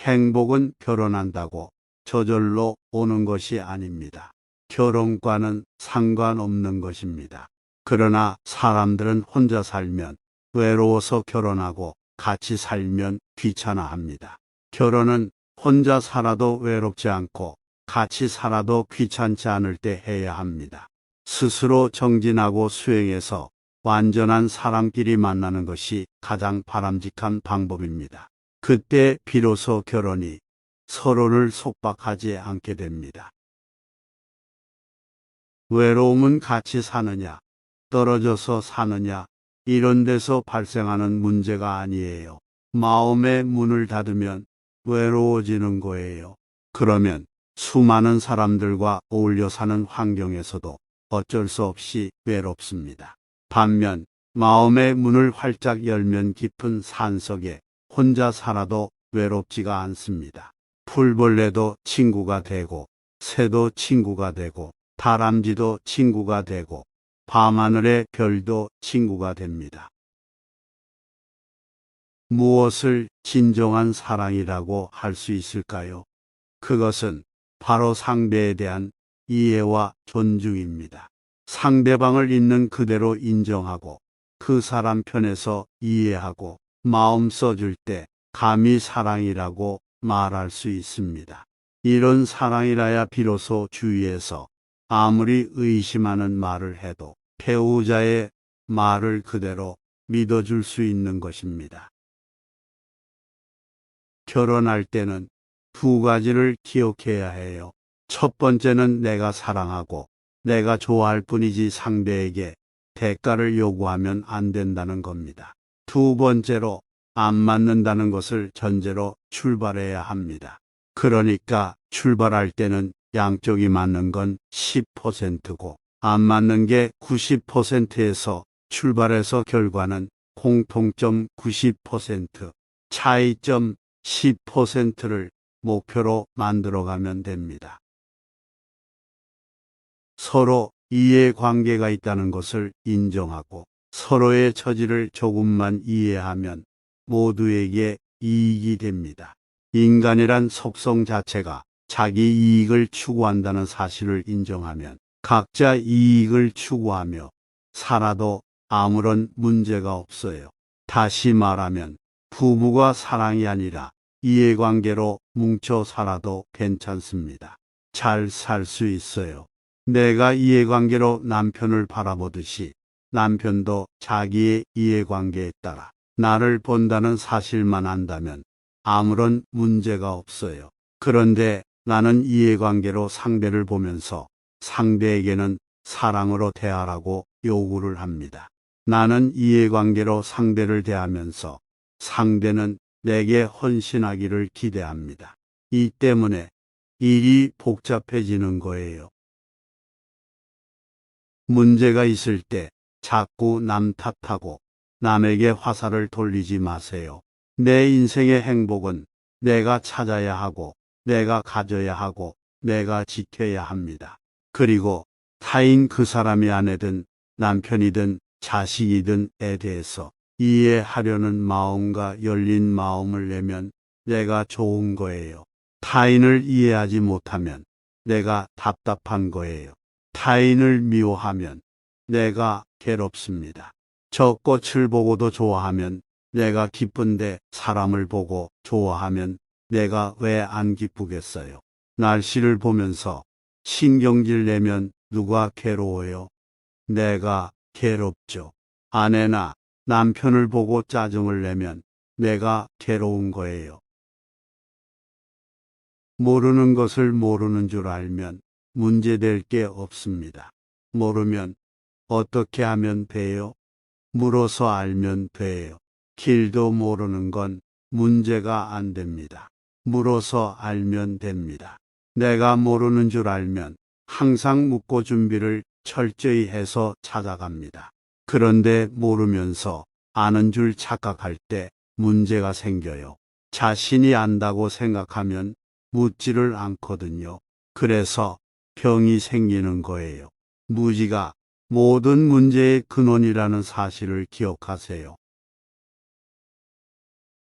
행복은 결혼한다고 저절로 오는 것이 아닙니다. 결혼과는 상관없는 것입니다. 그러나 사람들은 혼자 살면 외로워서 결혼하고 같이 살면 귀찮아합니다. 결혼은 혼자 살아도 외롭지 않고 같이 살아도 귀찮지 않을 때 해야 합니다. 스스로 정진하고 수행해서 완전한 사람끼리 만나는 것이 가장 바람직한 방법입니다. 그때 비로소 결혼이 서로를 속박하지 않게 됩니다. 외로움은 같이 사느냐, 떨어져서 사느냐, 이런 데서 발생하는 문제가 아니에요. 마음의 문을 닫으면 외로워지는 거예요. 그러면 수많은 사람들과 어울려 사는 환경에서도 어쩔 수 없이 외롭습니다. 반면 마음의 문을 활짝 열면 깊은 산속에 혼자 살아도 외롭지가 않습니다. 풀벌레도 친구가 되고, 새도 친구가 되고, 다람쥐도 친구가 되고, 밤하늘의 별도 친구가 됩니다. 무엇을 진정한 사랑이라고 할 수 있을까요? 그것은 바로 상대에 대한 이해와 존중입니다. 상대방을 있는 그대로 인정하고 그 사람 편에서 이해하고 마음 써줄 때 감히 사랑이라고 말할 수 있습니다. 이런 사랑이라야 비로소 주위에서 아무리 의심하는 말을 해도 배우자의 말을 그대로 믿어줄 수 있는 것입니다. 결혼할 때는 두 가지를 기억해야 해요. 첫 번째는 내가 사랑하고 내가 좋아할 뿐이지 상대에게 대가를 요구하면 안 된다는 겁니다. 두 번째로 안 맞는다는 것을 전제로 출발해야 합니다. 그러니까 출발할 때는 양쪽이 맞는 건 10%고 안 맞는 게 90%에서 출발해서 결과는 공통점 90%, 차이점 10%를 목표로 만들어가면 됩니다. 서로 이해관계가 있다는 것을 인정하고 서로의 처지를 조금만 이해하면 모두에게 이익이 됩니다. 인간이란 속성 자체가 자기 이익을 추구한다는 사실을 인정하면 각자 이익을 추구하며 살아도 아무런 문제가 없어요. 다시 말하면 부부가 사랑이 아니라 이해관계로 뭉쳐 살아도 괜찮습니다. 잘 살 수 있어요. 내가 이해관계로 남편을 바라보듯이 남편도 자기의 이해관계에 따라 나를 본다는 사실만 안다면 아무런 문제가 없어요. 그런데 나는 이해관계로 상대를 보면서 상대에게는 사랑으로 대하라고 요구를 합니다. 나는 이해관계로 상대를 대하면서 상대는 내게 헌신하기를 기대합니다. 이 때문에 일이 복잡해지는 거예요. 문제가 있을 때 자꾸 남 탓하고 남에게 화살을 돌리지 마세요. 내 인생의 행복은 내가 찾아야 하고 내가 가져야 하고 내가 지켜야 합니다. 그리고 타인 그 사람이 아내든 남편이든 자식이든 에 대해서 이해하려는 마음과 열린 마음을 내면 내가 좋은 거예요. 타인을 이해하지 못하면 내가 답답한 거예요. 타인을 미워하면 내가 괴롭습니다. 저 꽃을 보고도 좋아하면 내가 기쁜데 사람을 보고 좋아하면 내가 왜 안 기쁘겠어요? 날씨를 보면서 신경질 내면 누가 괴로워요? 내가 괴롭죠. 아내나 남편을 보고 짜증을 내면 내가 괴로운 거예요. 모르는 것을 모르는 줄 알면 문제될 게 없습니다. 모르면 어떻게 하면 돼요? 물어서 알면 돼요. 길도 모르는 건 문제가 안 됩니다. 물어서 알면 됩니다. 내가 모르는 줄 알면 항상 묻고 준비를 철저히 해서 찾아갑니다. 그런데 모르면서 아는 줄 착각할 때 문제가 생겨요. 자신이 안다고 생각하면 묻지를 않거든요. 그래서 병이 생기는 거예요. 무지가 모든 문제의 근원이라는 사실을 기억하세요.